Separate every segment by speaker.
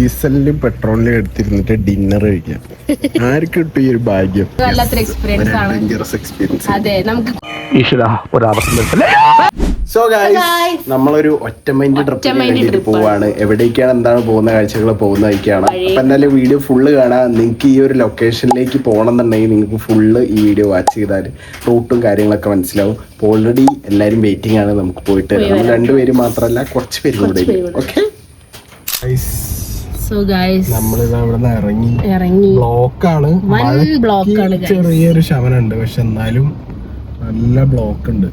Speaker 1: ഡീസലിലും പെട്രോളിലും എടുത്തിരുന്നിട്ട് dinner കഴിക്കാം. ആർക്ക് കിട്ടും ഈ ഒരു ഭാഗ്യം? എക്സ്പീരിയൻസ്. സോ ഗൈസ്, നമ്മളൊരു ഒറ്റ മൈൻഡ് ട്രിപ്പിന് വേണ്ടിയിട്ട് പോവാണ്. എവിടേക്കാണ്, എന്താണ് പോകുന്ന കാഴ്ചകൾ പോകുന്നതൊക്കെയാണ്. അപ്പൊ എന്തായാലും വീഡിയോ ഫുള്ള് കാണാം. നിങ്ങൾക്ക് ഈ ഒരു ലൊക്കേഷനിലേക്ക് പോകണമെന്നുണ്ടെങ്കിൽ നിങ്ങൾക്ക് ഫുള്ള് ഈ വീഡിയോ വാച്ച് ചെയ്താൽ റൂട്ടും കാര്യങ്ങളൊക്കെ മനസ്സിലാവും. അപ്പോൾ ഓൾറെഡി എല്ലാവരും വെയിറ്റിംഗ് ആണ്. നമുക്ക് പോയിട്ട് നമ്മൾ രണ്ടുപേരും മാത്രമല്ല, കുറച്ച് പേരും കൂടെ. ഓക്കെ, നമ്മളിതാ ഇവിടുന്ന് ഇറങ്ങി. ബ്ലോക്കാണ്, ചെറിയൊരു ശമനമുണ്ട്, പക്ഷെ എന്നാലും നല്ല ബ്ലോക്ക് ഉണ്ട്.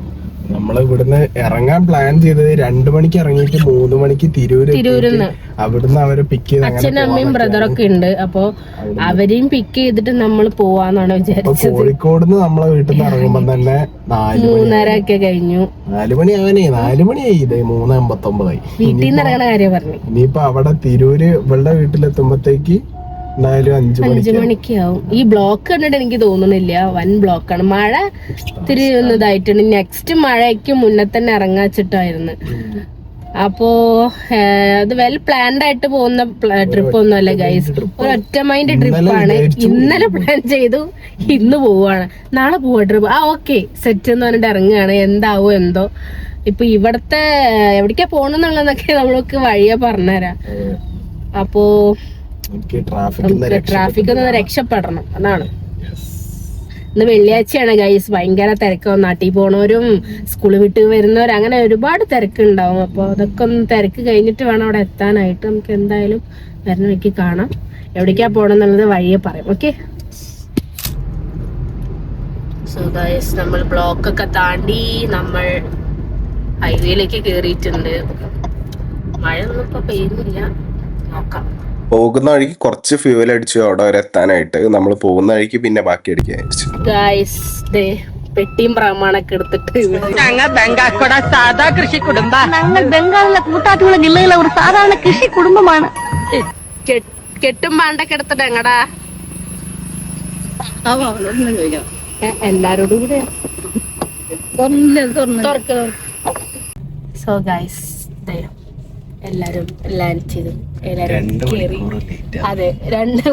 Speaker 1: നമ്മൾ ഇവിടുന്ന് ഇറങ്ങാൻ പ്ലാൻ ചെയ്തത് 2 മണിക്ക് ഇറങ്ങിയിട്ട് 3 മണിക്ക് തിരൂരിന്ന് അവിടുന്ന് അവരെ പിക്ക് ചെയ്ത്
Speaker 2: അച്ഛനും അമ്മയും ബ്രദറൊക്കെ ഉണ്ട്. അപ്പൊ അവരെയും പിക്ക് ചെയ്തിട്ട് നമ്മൾ പോവാന്നാണ് വിചാരിച്ചത്.
Speaker 1: കോഴിക്കോട് നിന്ന് നമ്മളെ വീട്ടിൽ നിന്ന് ഇറങ്ങുമ്പോ തന്നെ
Speaker 2: 3:30 ഒക്കെ കഴിഞ്ഞു.
Speaker 1: 4 മണിയായി. ഇത് 3:59
Speaker 2: വീട്ടിൽ നിന്ന് ഇറങ്ങണ കാര്യം പറഞ്ഞു.
Speaker 1: ഇനിയിപ്പൊ അവിടെ തിരൂര് ഇവളുടെ വീട്ടിലെത്തുമ്പോഴത്തേക്ക് എന്തായാലും 5
Speaker 2: മണിക്ക് ആവും. ഈ ബ്ലോക്ക് കണ്ടിട്ട് എനിക്ക് തോന്നുന്നില്ല, വൻ ബ്ലോക്കാണ്. മഴ ഇത്തിരി ഇതായിട്ടുണ്ട്. നെക്സ്റ്റ് മഴയ്ക്ക് മുന്നേ തന്നെ ഇറങ്ങാച്ചിട്ടായിരുന്നു. അപ്പോ അത് വെൽ പ്ലാൻഡ് ആയിട്ട് പോകുന്ന ട്രിപ്പ് ഒന്നുമല്ല ഗൈസ്, ഒരു ഒറ്റ മൈൻഡ് ട്രിപ്പാണ്. ഇന്നലെ പ്ലാൻ ചെയ്തു, ഇന്ന് പോവാണ്. നാളെ പോവാ ട്രിപ്പ്. ഓക്കെ സെറ്റ് എന്ന് പറഞ്ഞിട്ട് ഇറങ്ങുകയാണ്. എന്താവോ എന്തോ. ഇപ്പൊ ഇവിടത്തെ എവിടേക്കാ പോണെന്നുള്ളതൊക്കെ നമ്മൾക്ക് വഴിയെ പറഞ്ഞുതരാം. അപ്പോ ട്രാഫിക് ഒന്ന് രക്ഷപ്പെടണം, അതാണ്. ഇന്ന് വെള്ളിയാഴ്ചയാണ് ഗൈസ്, ഭയങ്കര തിരക്കാവും. നാട്ടിൽ പോണവരും സ്കൂളിൽ വിട്ട് വരുന്നവരും അങ്ങനെ ഒരുപാട് തിരക്കുണ്ടാവും. അപ്പോൾ അതൊക്കെ ഒന്ന് തിരക്ക് കഴിഞ്ഞിട്ട് വേണം അവിടെ എത്താനായിട്ട്. നമുക്ക് എന്തായാലും വരുന്ന വഴിക്ക് കാണാം. എവിടേക്കാ പോണെന്നുള്ളത് വഴിയെ പറയാം. ഓക്കെ, സോ ഗൈസ്, നമ്മൾ ബ്ലോക്കൊക്കെ താണ്ടി നമ്മൾ ഹൈവേയിലേക്ക് കേറിയിട്ടുണ്ട്. മഴയൊന്നും ഇപ്പൊ പെയ്യുന്നില്ല, നോക്കാം.
Speaker 1: പോകുന്ന വഴിക്ക് കുറച്ച് ഫ്യൂവൽ അടിച്ചു അവിടെ വരെ എത്താനായിട്ട്. നമ്മൾ പോകുന്ന വഴിക്ക് പിന്നെ ബാക്കി അടിക്കാൻ
Speaker 2: പെട്ടിയും പ്രമാണൊക്കെ എടുത്തിട്ട്
Speaker 3: ഞങ്ങൾ ബംഗാൾക്കോട സാധാ കൃഷി കുടുംബം. ഞങ്ങൾ ബംഗാളിലെ കൂട്ടാറ്റുള്ള ജില്ലയിലെ ഒരു സാധാരണ കൃഷി കുടുംബമാണ്.
Speaker 2: കെട്ടും പാണ്ടൊക്കെ എടുത്തിട്ട് എങ്ങടാ എല്ലാരോടും കൂടെ. സോ ഗൈസ്, എല്ലാരും ചെയ്തു. എല്ലാരും കേറി. അതെ, 2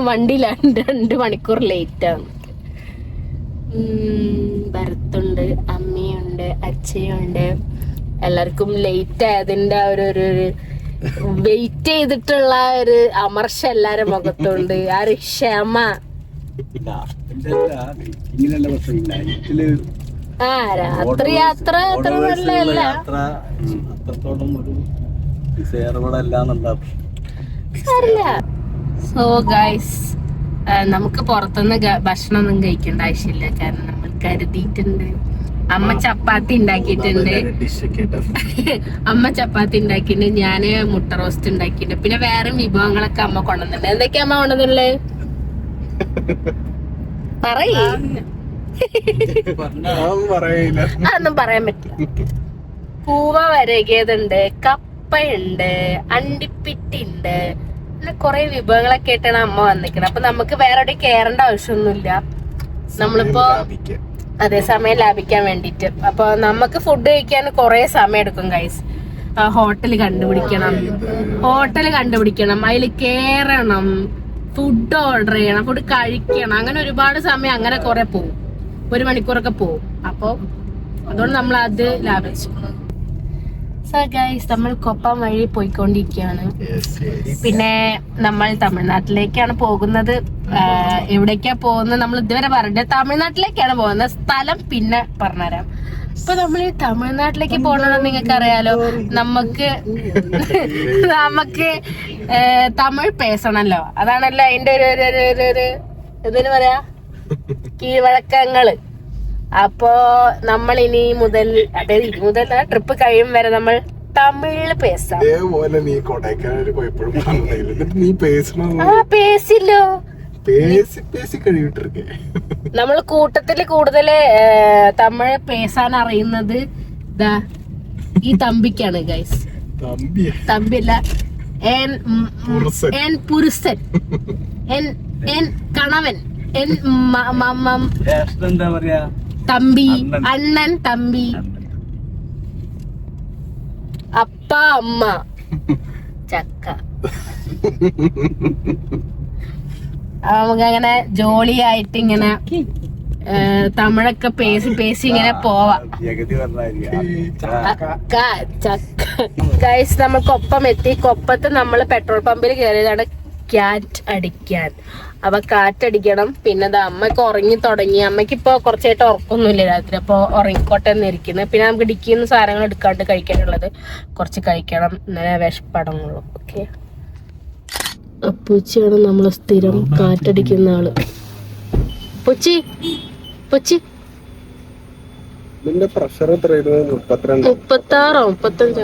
Speaker 2: മണിക്കൂർ ലേറ്റ് ആണ്. ഭരത്തുണ്ട്, അമ്മയുണ്ട്, അച്ഛയുണ്ട്. എല്ലാവർക്കും ലേറ്റ് ആയതിന്റെ ഒരു വെയിറ്റ് ചെയ്തിട്ടുള്ള ഒരു അമർഷ എല്ലാരും മുഖത്തുണ്ട്. ആ ഒരു ക്ഷമ. രാത്രി യാത്ര അത്ര നല്ലതല്ല. സോ ഗൈസ്, നമുക്ക് പുറത്തുനിന്ന് ഭക്ഷണം ഒന്നും കഴിക്കേണ്ട ആവശ്യമില്ല. കാരണം നമ്മൾ കരുതിയിട്ടുണ്ട്. അമ്മ ചപ്പാത്തി ഉണ്ടാക്കിയിട്ടുണ്ട്. ഞാന് മുട്ട റോസ്റ്റ് ഉണ്ടാക്കിയിട്ടുണ്ട്. പിന്നെ വേറെ വിഭവങ്ങളൊക്കെ അമ്മ കൊണ്ടുവന്നിട്ടുണ്ട്. എന്തൊക്കെയാ അമ്മ കൊണ്ടുവന്നുള്ളത്? അതൊന്നും പറയാൻ പറ്റില്ല. കൂവ വരകിയതുണ്ട്, കപ്പയുണ്ട്, അണ്ടിപ്പിട്ടുണ്ട്, പിന്നെ കൊറേ വിഭവങ്ങളൊക്കെ ആയിട്ടാണ് അമ്മ വന്നിരിക്കുന്നത്. അപ്പൊ നമുക്ക് വേറെ എവിടെ കയറേണ്ട ആവശ്യമൊന്നുമില്ല. നമ്മളിപ്പോ അതേ സമയം ലാഭിക്കാൻ വേണ്ടിട്ട്. അപ്പൊ നമുക്ക് ഫുഡ് കഴിക്കാൻ കൊറേ സമയം എടുക്കും ഗൈസ്. ഹോട്ടൽ കണ്ടുപിടിക്കണം, അതിൽ കേറണം, ഫുഡ് ഓർഡർ ചെയ്യണം, ഫുഡ് കഴിക്കണം. അങ്ങനെ ഒരുപാട് സമയം അങ്ങനെ കുറെ പോകും. 1 മണിക്കൂറൊക്കെ പോകും. അപ്പൊ അതുകൊണ്ട് നമ്മൾ അത് ലാഭിച്ചു. സോ ഗൈസ്, നമ്മൾ കൊപ്പം വഴി പോയിക്കൊണ്ടിരിക്കുകയാണ്. പിന്നെ നമ്മൾ തമിഴ്നാട്ടിലേക്കാണ് പോകുന്നത്. എവിടേക്കാ പോകുന്നത് നമ്മൾ ഇതുവരെ പറഞ്ഞത്. തമിഴ്നാട്ടിലേക്കാണ് പോകുന്നത്. സ്ഥലം പിന്നെ പറഞ്ഞുതരാം. ഇപ്പൊ നമ്മൾ ഈ തമിഴ്നാട്ടിലേക്ക് പോകണമെന്ന് നിങ്ങൾക്ക് അറിയാലോ. നമുക്ക് തമിഴ് പേസണല്ലോ. അതാണല്ലോ അതിന്റെ ഒരു എന്തിനു പറയാ, കീഴ്വഴക്കങ്ങള്. അപ്പോ നമ്മൾ ഇനി മുതൽ, അതായത് ഇനി മുതൽ ട്രിപ്പ് കഴിയും വരെ നമ്മൾ തമിഴ് പേസാം. പേസില്ലോ, നമ്മൾ കൂട്ടത്തില് കൂടുതല് തമിഴ് പേസാൻ അറിയുന്നത് ഈ തമ്പിക്കാണ് ഗൈസ്. തമ്പിയല്ല, പുരുഷൻ, കണവൻ, തമ്പി, അണ്ണൻ, തമ്പി, അപ്പ, അമ്മ, ചക്ക. നമുക്കങ്ങനെ ജോളിയായിട്ട് ഇങ്ങനെ തമിഴൊക്കെ പേസി ഇങ്ങനെ പോവാം. ഗൈസ് നമ്മൾ കൊപ്പം എത്തി. കൊപ്പത്ത് നമ്മൾ പെട്രോൾ പമ്പിൽ കയറിയതാണ് ക്യാറ്റ് അടിക്കാൻ. അപ്പൊ കാറ്റടിക്കണം. പിന്നെ അമ്മക്ക് ഉറങ്ങി തുടങ്ങി. അമ്മയ്ക്ക് ഇപ്പൊ കുറച്ചായിട്ട് ഉറക്കൊന്നുമില്ല രാത്രി, അപ്പൊ ഉറങ്ങിക്കോട്ടെ എന്നിരിക്കുന്നത്. പിന്നെ നമുക്ക് ഡിക്കിന്ന് സാധനങ്ങൾ എടുക്കാണ്ട് കഴിക്കാനുള്ളത് കുറച്ച് കഴിക്കണം, ഇന്നലെ വിശപ്പടങ്ങുള്ളൂ. ഓക്കെ, അപ്പൂച്ചിയാണ് നമ്മളെ സ്ഥിരം കാറ്റടിക്കുന്ന ആള്. പൂച്ചി പൂച്ചി 36 35.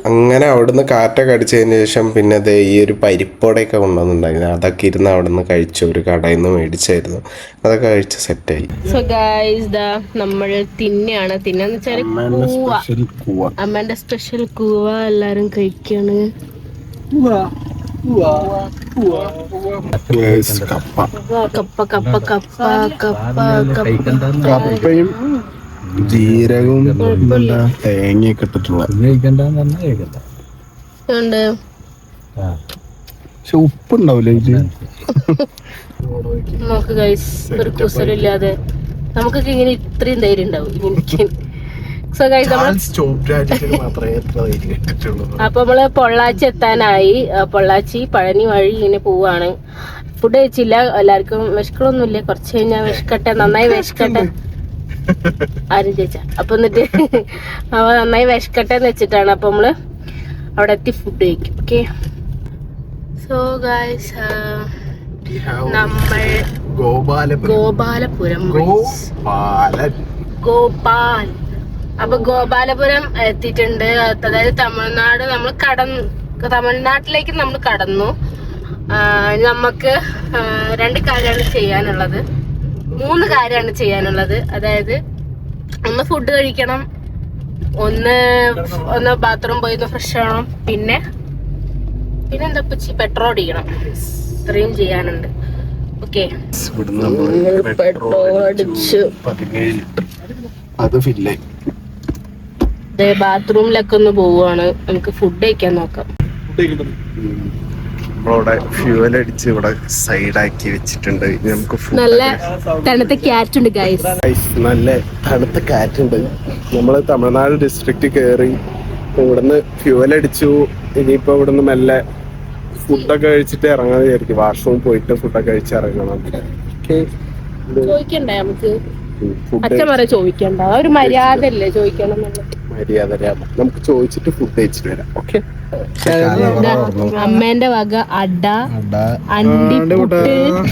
Speaker 1: അങ്ങനെ അവിടുന്ന് കാറ്റൊക്കെ അടിച്ചതിന് ശേഷം പിന്നെ ഈ ഒരു പരിപ്പോടെയൊക്കെ കൊണ്ടുവന്നിട്ടുണ്ടായിരുന്നു. അതൊക്കെ ഇരുന്ന് അവിടുന്ന് കഴിച്ചു. ഒരു കടയിൽ നിന്ന് മേടിച്ചായിരുന്നു. അതൊക്കെ കഴിച്ച് സെറ്റായി.
Speaker 2: സോ ഗൈസ് നമ്മൾ തിന്നാന്ന് വെച്ചാൽ അമ്മേന്റെ സ്പെഷ്യൽ കൂവ എല്ലാരും കഴിക്കാണ്.
Speaker 1: കപ്പയും ജീരകവും തേങ്ങയൊക്കെ ഇട്ടിട്ടുള്ള പക്ഷെ ഉപ്പുണ്ടാവില്ല ഇതില്.
Speaker 2: നോക്ക് ഗൈസ്, ഒരു കുസലില്ലാതെ നമുക്കൊക്കെ ഇങ്ങനെ ഇത്രയും ധൈര്യം ഉണ്ടാവും. അപ്പൊ നമ്മള് പൊള്ളാച്ചി എത്താനായി. പൊള്ളാച്ചി പഴനി വഴി ഇങ്ങനെ പോവാണ്. ഫുഡ് കഴിച്ചില്ല. എല്ലാവർക്കും വിശക്കണമൊന്നുമില്ല. കുറച്ച് കഴിഞ്ഞാൽ വിശക്കട്ടെ, നന്നായി വിശക്കട്ടെ. ആരും ചോദിച്ചാ അപ്പൊ എന്നിട്ട് നന്നായി വിശക്കട്ടെ എന്ന് വെച്ചിട്ടാണ്. അപ്പൊ നമ്മള് അവിടെ എത്തി ഫുഡ് കഴിക്കും. ഓക്കെ, സോ ഗൈസ് നമ്മൾ ഗോപാലപുരം അപ്പൊ ഗോപാലപുരം എത്തിയിട്ടുണ്ട്. അതായത് തമിഴ്നാട് നമ്മൾ തമിഴ്നാട്ടിലേക്ക് നമ്മൾ കടന്നു. നമുക്ക് 2 കാര്യമാണ് ചെയ്യാനുള്ളത്, 3 കാര്യമാണ് ചെയ്യാനുള്ളത്. അതായത് ഒന്ന് ഫുഡ് കഴിക്കണം, ഒന്ന് ബാത്റൂം പോയി ഫ്രഷ് ആവണം, പിന്നെ എന്താ പെട്രോൾ അടിക്കണം. ഇത്രയും ചെയ്യാനുണ്ട്. ഓക്കെ, പെട്രോൾ അടിച്ചു
Speaker 1: അത് ഫില്ലായി.
Speaker 2: ബാത്റൂമിലൊക്കെ ഒന്ന് പോവാണ്. നമുക്ക് ഫുഡ് കഴിക്കാൻ നോക്കാം.
Speaker 1: നമ്മളിവിടെ ഫ്യൂവൽ അടിച്ച് ഇവിടെ സൈഡാക്കി വെച്ചിട്ടുണ്ട്. നമുക്ക്
Speaker 2: നല്ല തണുത്ത കാറ്റുണ്ട് ഗൈസ്.
Speaker 1: നല്ല തണുത്ത കാറ്റുണ്ട്. നമ്മള് തമിഴ്നാട് ഡിസ്ട്രിക്റ്റ് കയറി ഇവിടുന്ന് ഫ്യൂവൽ അടിച്ചു. ഇനിയിപ്പോ ഇവിടുന്ന് മെല്ലെ ഫുഡൊക്കെ കഴിച്ചിട്ട് ഇറങ്ങാൻ വിചാരിക്കും. വാഷ്റൂം പോയിട്ട് ഫുഡൊക്കെ കഴിച്ച് ഇറങ്ങണം.
Speaker 2: ചോദിക്കണ്ടേ നമുക്ക്? അച്ഛൻ പറ ചോദിക്കണ്ട, ഒരു മര്യാദ അല്ലേ ചോദിക്കണം.
Speaker 1: മര്യാദ നമുക്ക് ചോദിച്ചിട്ട് ഫുഡ് കഴിച്ചിട്ട് വരാം. ഓക്കെ,
Speaker 2: അമ്മേന്റെ വക അട, അണ്ടിപ്പുട്ട്,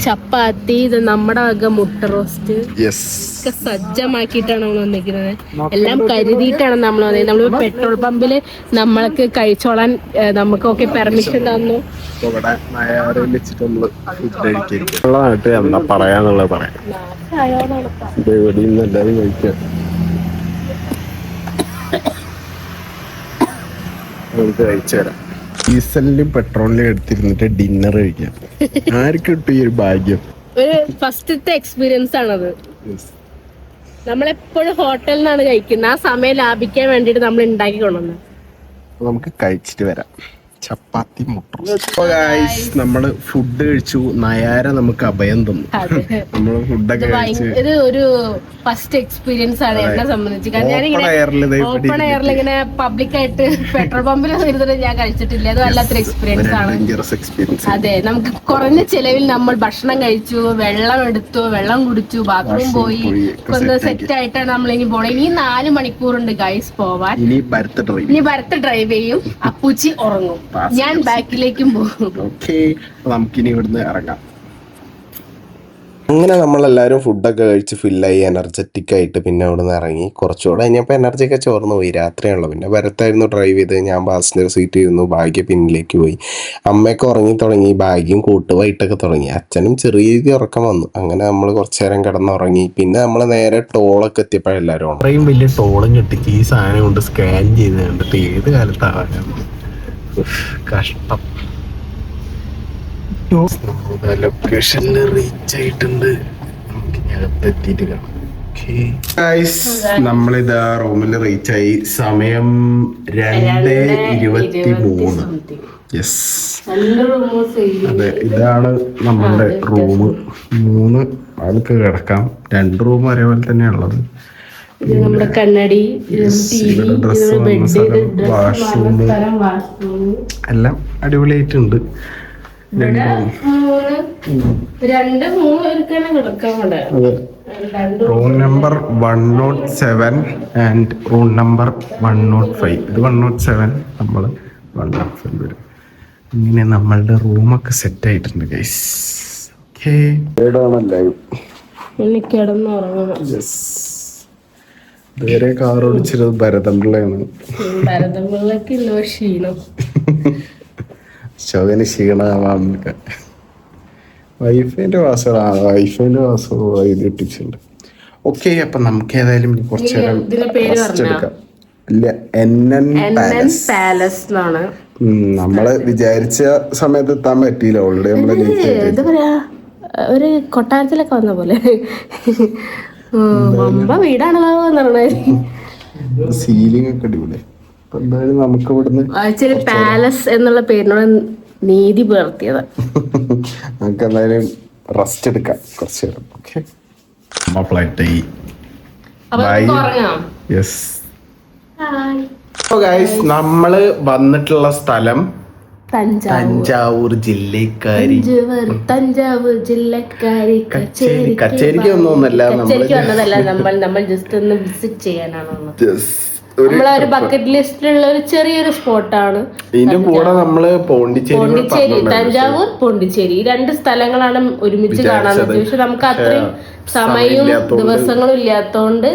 Speaker 2: ചപ്പാത്തി, ഇത് നമ്മുടെ വക മുട്ട റോസ്റ്റ് ഒക്കെ സജ്ജമാക്കിയിട്ടാണ് നമ്മൾ വന്നിരിക്കുന്നത്. എല്ലാം കരുതിയിട്ടാണ് നമ്മൾ വന്നത്. നമ്മൾ പെട്രോൾ പമ്പില് നമ്മൾക്ക് കഴിച്ചോളാൻ നമുക്കൊക്കെ പെർമിഷൻ തന്നു.
Speaker 1: എന്താ പറയാന്നുള്ളത് പറയാം. എല്ലാരും കഴിക്കാം. നമുക്ക് കഴിച്ചു തരാം. ഡീസലിലും പെട്രോളിലും എടുത്തിരുന്നിട്ട് ഡിന്നർ കഴിക്കാം. ആർക്ക് കിട്ടും ഈ ഒരു ഭാഗ്യം?
Speaker 2: ഒരു ഫസ്റ്റത്തെ എക്സ്പീരിയൻസ് ആണത്. നമ്മളെപ്പോഴും ഹോട്ടലിൽ നിന്നാണ് കഴിക്കുന്നത്. ആ സമയം ലാഭിക്കാൻ വേണ്ടിട്ട് നമ്മൾ ഉണ്ടാക്കി കൊണ്ടുവന്നത്.
Speaker 1: നമുക്ക് കഴിച്ചിട്ട് വരാം. ചപ്പാത്തി മുട്ട. നമ്മള് ഫുഡ് കഴിച്ചു. നയാര നമുക്ക് അഭയം തന്നു. നമ്മള് ഫുഡൊക്കെ കഴിച്ചു.
Speaker 2: ഇത് ഒരു ഫസ്റ്റ് എക്സ്പീരിയൻസ് ആണ് എന്നെ സംബന്ധിച്ച്. ഓപ്പൺ എയറിൽ ഇങ്ങനെ പബ്ലിക്കായിട്ട് പെട്രോൾ പമ്പിൽ ഇരുന്നിട്ട് ഞാൻ കഴിച്ചിട്ടില്ല. അത് വല്ലാത്തൊരു എക്സ്പീരിയൻസ് ആണ്. അതെ, നമുക്ക് കുറഞ്ഞ ചെലവിൽ നമ്മൾ ഭക്ഷണം കഴിച്ചു, വെള്ളം എടുത്തു, വെള്ളം കുടിച്ചു, ബാത്റൂം പോയി, ഒന്ന് സെറ്റ് ആയിട്ടാണ് നമ്മൾ ഇനി പോണേ. ഇനി 4 മണിക്കൂറുണ്ട് ഗൈസ് പോവാൻ. ഇനി ഭരത്ത് ഡ്രൈവ് ചെയ്യും, അപ്പൂച്ചി ഉറങ്ങും, ഞാൻ ബാക്കിലേക്കും പോകും.
Speaker 1: നമുക്കിനി ഇവിടുന്ന് ഇറങ്ങാം. അങ്ങനെ നമ്മളെല്ലാവരും ഫുഡൊക്കെ കഴിച്ച് ഫില്ലായി എനർജറ്റിക് ആയിട്ട് പിന്നെ അവിടെ നിന്ന് ഇറങ്ങി. കുറച്ചുകൂടെ കഴിഞ്ഞപ്പോൾ എനർജിയൊക്കെ ചോർന്നു പോയി. രാത്രിയാണല്ലോ. പിന്നെ ഭരത്തായിരുന്നു ഡ്രൈവ് ചെയ്ത്. ഞാൻ പാസഞ്ചർ സീറ്റ് ഇരുന്നു. ഭാഗ്യ പിന്നിലേക്ക് പോയി. അമ്മയൊക്കെ ഉറങ്ങി തുടങ്ങി. ഭാഗ്യം കൂട്ടുവായിട്ടൊക്കെ തുടങ്ങി. അച്ഛനും ചെറിയ രീതി ഉറക്കം വന്നു. അങ്ങനെ നമ്മൾ കുറച്ചു നേരം കിടന്നുറങ്ങി. പിന്നെ നമ്മൾ നേരെ ടോളൊക്കെ എത്തിയപ്പോഴെല്ലാവരും അത്രയും വലിയ ടോളും കിട്ടിക്ക് ഈ സാധനം കൊണ്ട് സ്കാൻ ചെയ്ത് കണ്ടിട്ട് ഏത് കാലത്താകാൻ കഷ്ടം. ലൊക്കേഷനിൽ റീച്ച് ആയിട്ടുണ്ട്. നമുക്ക് അകത്തെത്തിയിട്ട് കാണാം. നമ്മളിതാ റൂമിൽ റീച്ച് ആയി. സമയം 2:23. യെസ്, അതെ, ഇതാണ് നമ്മളുടെ റൂം. 3 ആൾക്ക് കിടക്കാം. 2 റൂം ഒരേപോലെ തന്നെയാണുള്ളത്.
Speaker 2: നമ്മുടെ കണ്ണടി,
Speaker 1: ഡ്രസ് വാഷ്റൂം എല്ലാം അടിപൊളിയായിട്ടുണ്ട്.
Speaker 2: 2-3
Speaker 1: room number 107 and room number 105. ഇത് 107, നമ്മൾ 105 വരും. ഇങ്ങനെ നമ്മളുടെ റൂമൊക്കെ സെറ്റ് ആയിട്ടുണ്ട് ഗൈസ്. ഓക്കേ, ഇതുവരെ കാർ ഓടിച്ചത് ഭരതമ്പിള്ളയാണ്. ശോകന് ക്ഷീണമാവാന്നൊക്കെ. വൈഫൈന്റെ പാസ്വേഡ് എഴുതി ഇട്ടിട്ടുണ്ട്. ഓക്കെ, അപ്പൊ നമുക്ക് ഏതായാലും കുറച്ചു നേരം റെസ്റ്റ് എടുക്കാം. ഇല്ല, NN പാലസ് എന്നാണ്. നമ്മള് വിചാരിച്ച സമയത്ത് എത്താൻ പറ്റിയില്ല. ഓൾറെഡി നമ്മള്
Speaker 2: എന്താ പറയാ, ഒരു കൊട്ടാരത്തിലൊക്കെ വന്ന പോലെ വീടാണല്ലോ.
Speaker 1: സീലിംഗ് ഒക്കെ അടിപൊളി. അപ്പൊ എന്തായാലും നമുക്ക് ഇവിടുന്ന്
Speaker 2: പാലസ് എന്നുള്ള പേരിനോട് നീതി പുലർത്തിയത്.
Speaker 1: നമുക്ക് എന്തായാലും റെസ്റ്റ് എടുക്കാം കുറച്ചു നേരം. ഓക്കെ, ഫ്ലൈറ്റ് ആയി. യെസ്. നമ്മള് വന്നിട്ടുള്ള സ്ഥലം തഞ്ചാവൂർ ജില്ലക്കാരി. കച്ചേരിക്ക് ഒന്നുമല്ല,
Speaker 2: നമ്മൾ ജസ്റ്റ് ഒന്ന് വിസിറ്റ് ചെയ്യാനാണ്. നമ്മളെ ഒരു ബക്കറ്റ് ലിസ്റ്റിലുള്ള ഒരു ചെറിയൊരു സ്പോട്ടാണ്.
Speaker 1: ഇതിന്റെ കൂടെ നമ്മള് പോണ്ടിച്ചേരി,
Speaker 2: തഞ്ചാവൂർ, പോണ്ടിച്ചേരി 2 സ്ഥലങ്ങളാണ് ഒരുമിച്ച് കാണാൻ പറ്റും. പക്ഷെ നമുക്ക് അത്രയും സമയവും ദിവസങ്ങളും ഇല്ലാത്തോണ്ട്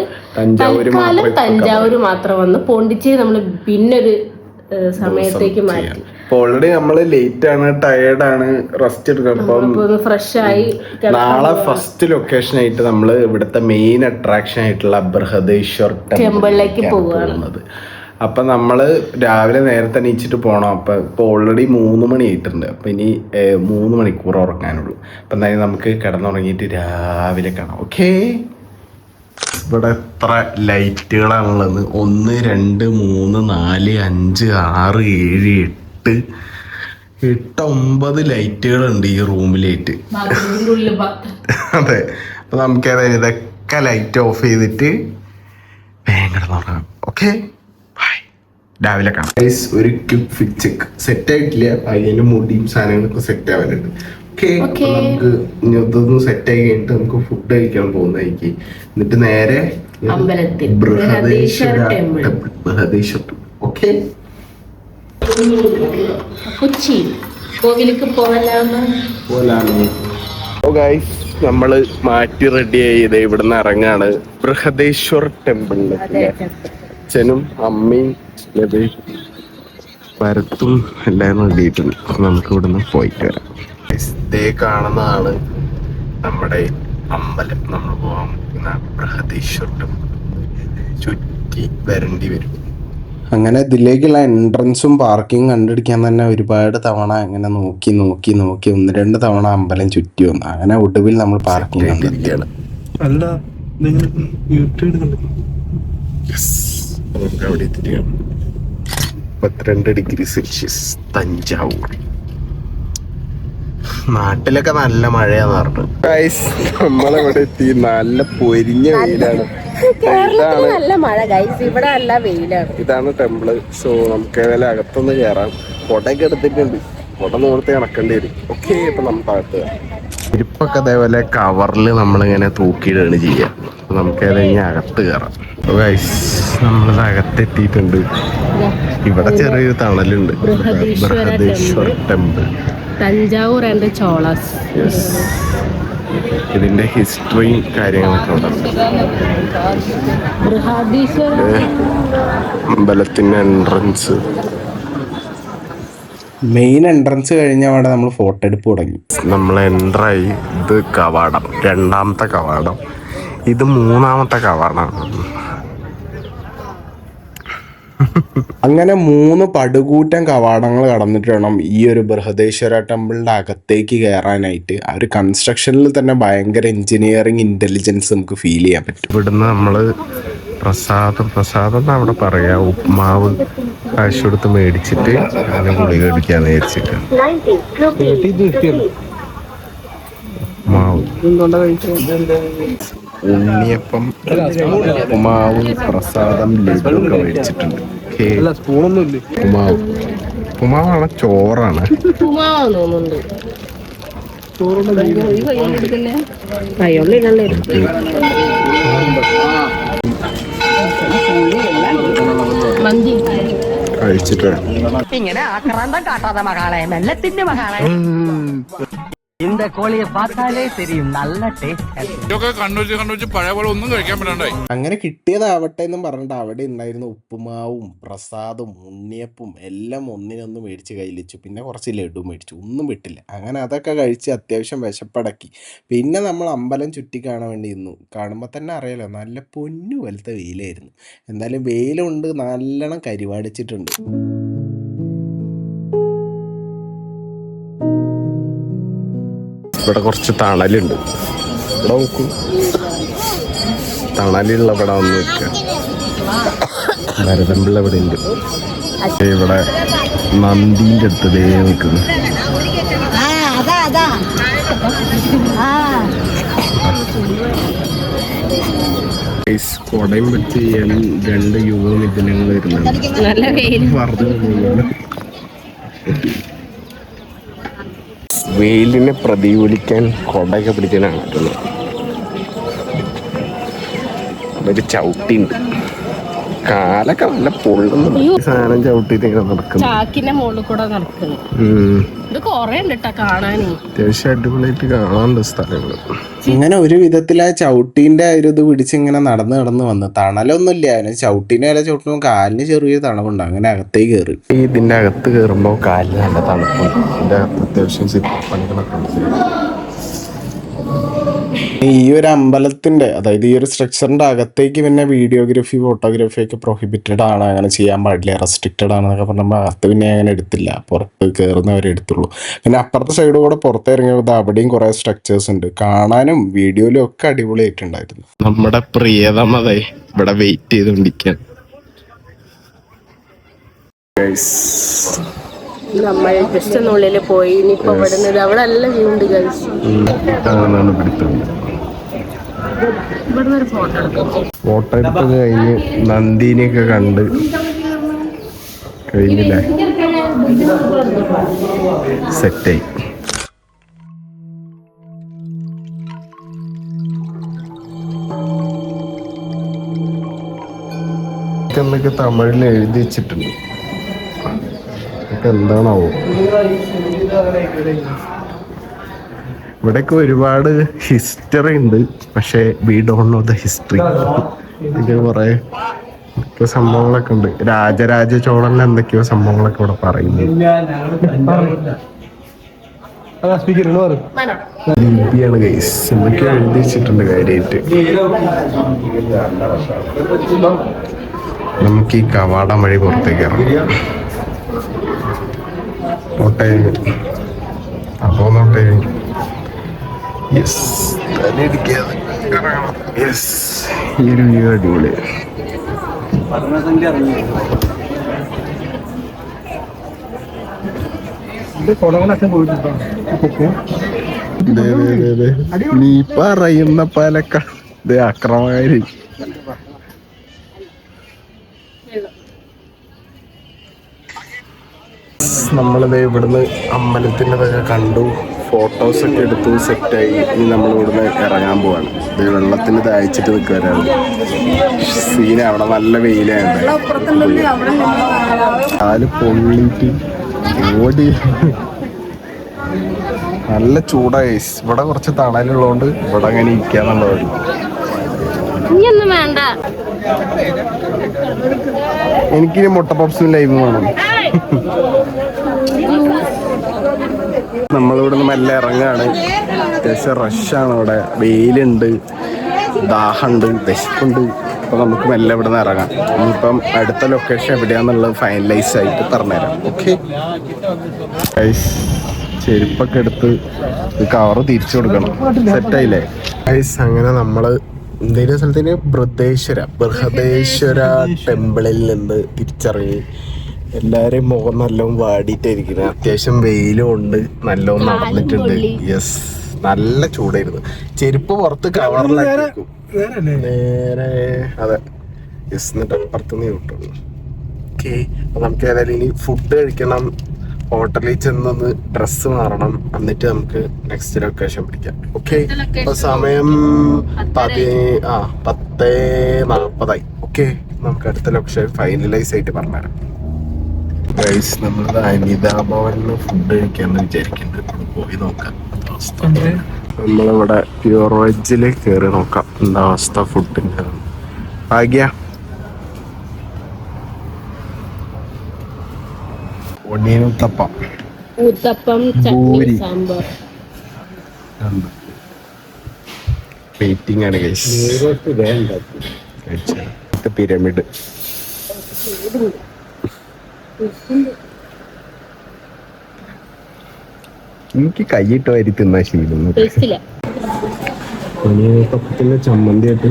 Speaker 2: തൽക്കാലം തഞ്ചാവൂർ മാത്രം വന്ന് പോണ്ടിച്ചേരി നമ്മള് പിന്നൊരു സമയത്തേക്ക് മാറ്റി.
Speaker 1: ഓൾറെഡി നമ്മള് ലേറ്റ് ആണ്, ടയേർഡ് ആണ്, റെസ്റ്റ് എടുക്കണം.
Speaker 2: ഫ്രഷ് ആയി
Speaker 1: നാളെ ഫസ്റ്റ് ലൊക്കേഷൻ ആയിട്ട് നമ്മള് ഇവിടുത്തെ മെയിൻ അട്രാക്ഷൻ ആയിട്ടുള്ള ബൃഹദേശ്വർ
Speaker 2: ടെമ്പിളിലേക്ക് പോകുന്നത്.
Speaker 1: അപ്പൊ നമ്മള് രാവിലെ നേരത്തെ എണീച്ചിട്ട് പോണം. അപ്പൊ ഇപ്പൊ ഓൾറെഡി 3 മണി ആയിട്ടുണ്ട്. അപ്പൊ ഇനി 3 മണിക്കൂർ ഉറങ്ങാനുള്ളൂ. അപ്പൊ എന്തായാലും നമുക്ക് കിടന്നുറങ്ങിയിട്ട് രാവിലെ കാണാം. ഓക്കേ, ഇവിടെ എത്ര ലൈറ്റുകളാണുള്ളത്? 1 2 3 4 5 6 7 8 9 ലൈറ്റുകളുണ്ട് ഈ റൂമിലായിട്ട്. അതെ, അപ്പൊ നമുക്ക് ഇതൊക്കെ ലൈറ്റ് ഓഫ് ചെയ്തിട്ട് വേഗം കിടന്നുറങ്ങാം. ഓക്കെ, ബൈ, രാവിലെ കാണാം. ഒരു ക്വിക്ക് ഫിറ്റ് ചെക്ക് സെറ്റ് ആയിട്ടില്ല. അതിന്റെ മുടിയും സാധനങ്ങളൊക്കെ സെറ്റ് ആവാനുണ്ട്. നമുക്ക് ഇതൊന്ന് സെറ്റ് ആയി കഴിഞ്ഞിട്ട് നമുക്ക് ഫുഡ് കഴിക്കാൻ പോകുന്നതായിരിക്കും. എന്നിട്ട് നേരെ ബൃഹദേശ്വര ടെമ്പിൾ. ഓക്കെ,
Speaker 2: കൊച്ചി കോവിലേക്ക് പോകാനാണ്.
Speaker 1: നമ്മള് മാറ്റി റെഡി ആയത് ഇവിടുന്ന് ഇറങ്ങാണ് ബൃഹദേശ്വർ ടെമ്പിളിലേക്ക്. അച്ഛനും അമ്മയും ഭരത്തും എല്ലാവരും റെഡിയിട്ടുണ്ട്. നമുക്ക് ഇവിടുന്ന് പോയിട്ട് വരാം. ഇതേ കാണുന്നതാണ് നമ്മുടെ അമ്പലം. നമ്മൾ പോകാൻ ബൃഹദേശ്വർ ടെമ്പിൾ. ചുറ്റി വരേണ്ടി വരും. അങ്ങനെ ഇതിലേക്കുള്ള എൻട്രൻസും പാർക്കിംഗ് കണ്ടുപിടിക്കാൻ തന്നെ ഒരുപാട് തവണ അങ്ങനെ നോക്കി 1-2 തവണ അമ്പലം ചുറ്റി വന്നു. അങ്ങനെ ഒടുവിൽ നമ്മൾ പാർക്കിംഗ് കണ്ടെത്തിയാണ്. അല്ല, അവിടെ എത്തിയാണ്. 32 ഡിഗ്രി സെൽഷ്യസ് തഞ്ചാവൂർ. നാട്ടിലൊക്കെ നല്ല മഴയാന്ന് പറഞ്ഞു. നമ്മളിവിടെ എത്തി. നല്ല പൊരിഞ്ഞ വെയിലാണ്.
Speaker 2: നല്ല മഴ ഗൈസ്, ഇവിടെ നല്ല വെയിലാണ്.
Speaker 1: ഇതാണ് ടെമ്പിള്. സോ നമുക്ക് ഏതായാലും അകത്തൊന്ന് കയറാം. കൊടയൊക്കെ എടുത്തിട്ടുണ്ട്. കൊട നോർത്ത് കണക്കേണ്ടി വരും. ഓക്കെ, അപ്പൊ നമുക്ക് അകത്ത് ഇരിപ്പൊക്കെ അതേപോലെ കവറിൽ നമ്മളിങ്ങനെ തൂക്കിയിടാണ് ചെയ്യുക. അപ്പൊ നമുക്ക് ഏതായാലും അകത്ത് കയറാം. ഗൈസ്, നമ്മളിത് അകത്തെത്തിയിട്ടുണ്ട്. ഇവിടെ ചെറിയൊരു തണലുണ്ട്. ബൃഹദേശ്വർ ടെമ്പിൾ,
Speaker 2: തഞ്ചാവൂർ ആൻഡ് ചോളാസ്.
Speaker 1: ഇതിന്റെ ഹിസ്റ്ററിയും കാര്യങ്ങളൊക്കെ ഉണ്ട്. അമ്പലത്തിന്റെ എൻട്രൻസ്, മെയിൻ എൻട്രൻസ് കഴിഞ്ഞ അവിടെ നമ്മൾ ഫോട്ടോ എടുപ്പ് തുടങ്ങി. നമ്മൾ എൻട്രായി. ഇത് കവാടം, 2ാമത്തെ കവാടം. ഇത് 3ാമത്തെ കവാടമാണ്. അങ്ങനെ 3 പടുകൂറ്റൻ കവാടങ്ങൾ കടന്നിട്ട് വേണം ഈ ഒരു ബൃഹദേശ്വര ടെമ്പിളിന്റെ അകത്തേക്ക് കയറാനായിട്ട്. ആ ഒരു കൺസ്ട്രക്ഷനിൽ തന്നെ ഭയങ്കര എഞ്ചിനീയറിംഗ് ഇന്റലിജൻസ് നമുക്ക് ഫീൽ ചെയ്യാൻ പറ്റും. ഇവിടുന്ന് നമ്മള് പ്രസാദം അവിടെ പറയാ. ഉപ്മാവ് കാശ് കൊടുത്ത് മേടിച്ചിട്ട് അതിന് ഗുളിക അടിക്കാന്ന് വിചാരിച്ചിട്ട്. ഉപ്മാവ്, ഉണ്ണിയപ്പം, ഉപ്മാവ്, പ്രസാദം, ലഡു ഒക്കെ മേടിച്ചിട്ടുണ്ട്. ഉപ്മാവാണ്, ചോറാണ്. കഴിച്ചിട്ട്
Speaker 3: ഇങ്ങനെ ആക്രാന്തം കാട്ടാതെ മകളെ, മെല്ലത്തിന്റെ മകളെ. இந்த கோழியை பார்த்தாலே தெரியும் நல்ல ടേസ്റ്റ്.
Speaker 4: പഴയ പോലെ ഒന്നും കഴിക്കാൻ പറ്റണ്ടായി.
Speaker 1: അങ്ങനെ കിട്ടിയതാവട്ടെ എന്നും പറഞ്ഞിട്ട് അവിടെ ഉണ്ടായിരുന്ന ഉപ്പുമാവും പ്രസാദവും ഉണ്ണിയപ്പും എല്ലാം ഒന്നിനൊന്ന് മേടിച്ച് കയ്യിലിച്ചു. പിന്നെ കുറച്ച് ലഡു മേടിച്ചു, ഒന്നും വിട്ടില്ല. അങ്ങനെ അതൊക്കെ കഴിച്ച് അത്യാവശ്യം വിശപ്പടക്കി. പിന്നെ നമ്മൾ അമ്പലം ചുറ്റി കാണാൻ വേണ്ടി നിന്നു. കാണുമ്പോൾ തന്നെ അറിയാലോ, നല്ല പൊന്നു പോലത്തെ വെയിലായിരുന്നു. എന്തായാലും വെയിലുണ്ട്, നല്ലോണം കരിവാടിച്ചിട്ടുണ്ട്. ഇവിടെ കുറച്ച് തണലുണ്ട്. ഇവിടെ നോക്കൂ, തണലുള്ള ഇവിടെ വന്ന് നിൽക്കുക. ഭരതമ്പിള്ള ഇവിടെ ഉണ്ട്. ഇവിടെ നന്ദീൻ്റെ അടുത്ത് ദേ നിൽക്കുന്നു. കൊടയും വെച്ച് രണ്ട് യുവമിഥുനങ്ങൾ വരുന്നുണ്ട്. വെയിലിനെ പ്രതികൂലിക്കാൻ കൊടയൊക്കെ പിടിക്കാനാണ് പറ്റുന്നത്. ഒരു ചവിട്ടിണ്ട്, കാലൊക്കെ നല്ല പൊള്ളുന്നു. സാധനം ചവിട്ടിട്ട് നടക്കുന്നു. അത്യാവശ്യം അടിപൊളിയായിട്ട് കാണാനുണ്ട് സ്ഥലങ്ങള്. ഇങ്ങനെ ഒരു വിധത്തിൽ ആ ചവിട്ടീന്റെ ഒരു ഇത് പിടിച്ച് ഇങ്ങനെ നടന്ന് വന്ന് തണലൊന്നും ഇല്ല. അതിന് ചവിട്ടീനെ വല്ല ചവിട്ടുമ്പോൾ കാലിന് ചെറിയൊരു തണുപ്പുണ്ട്. അങ്ങനെ അകത്തേക്ക് കയറി. ഇതിന്റെ അകത്ത് കയറുമ്പോൾ കാലിന് നല്ല തണുപ്പുണ്ട്. ഇതിന്റെ അകത്ത് അത്യാവശ്യം പണികളൊക്കെ ഉണ്ട്. ഈ ഒരു അമ്പലത്തിന്റെ, അതായത് ഈ ഒരു സ്ട്രക്ചറിന്റെ അകത്തേക്ക് പിന്നെ വീഡിയോഗ്രാഫി ഫോട്ടോഗ്രാഫി ഒക്കെ പ്രൊഹിബിറ്റഡ് ആണ്, അങ്ങനെ ചെയ്യാൻ പാടില്ല, റെസ്ട്രിക്റ്റഡ് ആണെന്നൊക്കെ പറഞ്ഞപ്പോൾ അകത്ത് പിന്നെ അങ്ങനെ എടുത്തില്ല. പുറത്ത് കയറുന്നവരെ എടുത്തുള്ളൂ. പിന്നെ അപ്പുറത്തെ സൈഡ് കൂടെ പുറത്തിറങ്ങിയത് അവിടെയും കുറെ സ്ട്രക്ചേഴ്സ് ഉണ്ട്. കാണാനും വീഡിയോയിലും ഒക്കെ അടിപൊളിയായിട്ടുണ്ടായിരുന്നു. നമ്മുടെ പ്രിയതമതേ ഇവിടെ വെയിറ്റ് ചെയ്തോണ്ടിരിക്കാൻ.
Speaker 2: നമ്മൾ ജസ്റ്റ് ഒന്നുള്ളിൽ പോയി. ഇനിയിപ്പോ ഇവിടെ അവിടെ നല്ല വ്യൂ ഉണ്ട്.
Speaker 1: ഫോട്ടോ എടുത്ത് കഴിഞ്ഞ് നന്ദിനെയൊക്കെ കണ്ട് കഴിഞ്ഞില്ലേ, സെറ്റായി. എന്നൊക്കെ തമിഴിൽ എഴുതി വെച്ചിട്ടുണ്ട്. എന്താണാവോ? ഇവിടെയൊക്കെ ഒരുപാട് ഹിസ്റ്ററി ഉണ്ട്, പക്ഷെ we don't know the history. ഇത് കുറെ സംഭവങ്ങളൊക്കെ ഉണ്ട്. രാജരാജ ചോളന്റെ എന്തൊക്കെയോ സംഭവങ്ങളൊക്കെ ഇവിടെ പറയുന്നു. ലിപിയാണ് ഗൈസ്, എന്തൊക്കെയോ എഴുതി വെച്ചിട്ടുണ്ട് കാര്യമായിട്ട്. നമുക്ക് ഈ കവാടം വഴി പുറത്തേക്ക് ഇറങ്ങാം. നോട്ടെ അപ്പോ നോട്ടെ. യെസ്, യെസ്, ഈ ഒരു വ്യൂ അടിപൊളി. നീ പറയുന്ന പാലക്കാട് അക്രമകാരി. നമ്മളിത് ഇവിടുന്ന് അമ്പലത്തിൻ്റെതൊക്കെ കണ്ടു, ഫോട്ടോസൊക്കെ എടുത്തു, സെറ്റായി. ഇനി നമ്മൾ ഇവിടുന്ന് ഇറങ്ങാൻ പോവാണ്. ഇത് വെള്ളത്തിന് ദാഹിച്ചിട്ട് നിൽക്കുവരാണ് സീന. അവിടെ നല്ല വെയിലായിട്ട് കാല് പൊള്ളിയിട്ട് ഓടി. നല്ല ചൂടായി. ഇവിടെ കുറച്ച് തണലുള്ളതുകൊണ്ട് ഇവിടെ അങ്ങനെ ഇരിക്കാന്നുള്ളത്. എനിക്കിനി മുട്ട പപ്സും ലൈമും വേണം. നമ്മളിവിടുന്ന് മെല്ലെ ഇറങ്ങാണ്. അത്യാവശ്യം റഷാണ് ഇവിടെ. വെയിലുണ്ട്, ദാഹമുണ്ട്, വിശപ്പുണ്ട്. അപ്പോൾ നമുക്ക് മെല്ലെ ഇവിടെ നിന്ന് ഇറങ്ങാം. ഇനിയിപ്പം അടുത്ത ലൊക്കേഷൻ എവിടെയാണെന്നുള്ളത് ഫൈനലൈസ് ആയിട്ട് പറഞ്ഞുതരാം. ഓക്കെ, ചെരുപ്പൊക്കെ എടുത്ത് കവറ് തിരിച്ചു കൊടുക്കണം. സെറ്റായില്ലേ ഗൈസ്? അങ്ങനെ നമ്മൾ ഇന്ത്യയിലെ സ്ഥലത്തിന് ബൃഹദേശ്വര ടെമ്പിളിൽ നിന്ന് തിരിച്ചറിഞ്ഞ് എല്ലാരെയും മുഖം നല്ലോണം വാടിയിട്ടായിരിക്കുന്നത്. അത്യാവശ്യം വെയിലും ഉണ്ട്, നല്ലോണം നടന്നിട്ടുണ്ട്. യെസ്, നല്ല ചൂടായിരുന്നു. ചെരുപ്പ് പുറത്ത് കവറിലാക്കി നേരെ. അതെ, യെസ്. എന്നിട്ട് അപ്പുറത്തുനിന്ന് കിട്ടുള്ളൂ. ഓക്കെ, അപ്പൊ നമുക്ക് ഏതായാലും ഇനി ഫുഡ് കഴിക്കണം, ഹോട്ടലിൽ ചെന്നൊന്ന് ഡ്രസ്സ് മാറണം, എന്നിട്ട് നമുക്ക് നെക്സ്റ്റ് ലൊക്കേഷൻ പിടിക്കാം. ഓക്കെ, അപ്പൊ സമയം 10:40. ഓക്കെ, നമുക്ക് അടുത്ത ലൊക്കേഷൻ ഫൈനലൈസ് ആയിട്ട് പറഞ്ഞുതരാം. ഗൈസ്, നമ്മൾ അനിത ഭവനിൽ ഫുഡ് കഴിക്കാന്ന് വിചാരിക്കുന്നുണ്ട്. പോയി നോക്കാം അവസ്ഥ. നമ്മളിവിടെ പ്യൂർ വെജില് കയറി നോക്കാം എന്താ അവസ്ഥ ഫുഡിന്റെ. ഭാഗ്യ ഒണിയനുത്തപ്പം,
Speaker 2: ഊത്തപ്പം,
Speaker 1: പൂരി,
Speaker 2: ചട്നി, സാമ്പാർ.
Speaker 1: വെയിറ്റിംഗ് ആണ് ഗൈസ്. പിരമിഡ് എനിക്ക് കൈയിട്ട് വരി തിന്നാ ശീലം.
Speaker 2: ടേസ്റ്റില്ല.
Speaker 1: ഒണിയനത്തപ്പത്തിന്റെ ചമ്മന്തി ആയിട്ട്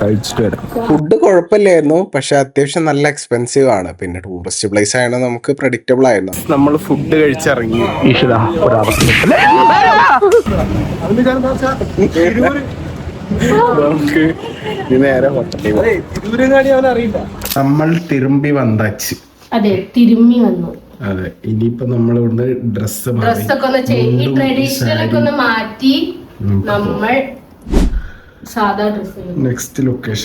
Speaker 1: കഴിച്ചിട്ട് വരാം. ഫുഡ് കുഴപ്പമില്ലായിരുന്നു, പക്ഷെ അത്യാവശ്യം നല്ല എക്സ്പെൻസീവ് ആണ്. പിന്നെ ടൂറിസ്റ്റ് പ്ലേസ് ആയതുകൊണ്ട് നമുക്ക് പ്രഡിക്റ്റബിൾ ആയിരുന്നു. നമ്മൾ ഫുഡ് കഴിച്ചിറങ്ങി. നമുക്ക് നേരെ ഹോട്ടലിൽ നമ്മൾ തിരുമ്പി വന്നാച്ച്.
Speaker 2: അതെ, തിരുമ്മി വന്നു.
Speaker 1: അതെ, ഇനിയിപ്പോ നമ്മൾ ഇവിടുന്ന്
Speaker 2: ഡ്രസ്സൊക്കെ ഒന്ന് ഈ ട്രഡീഷണൽ ഒക്കെ ഒന്ന് മാറ്റി നമ്മൾ സാധാ ഡ്രസ്.
Speaker 1: Next location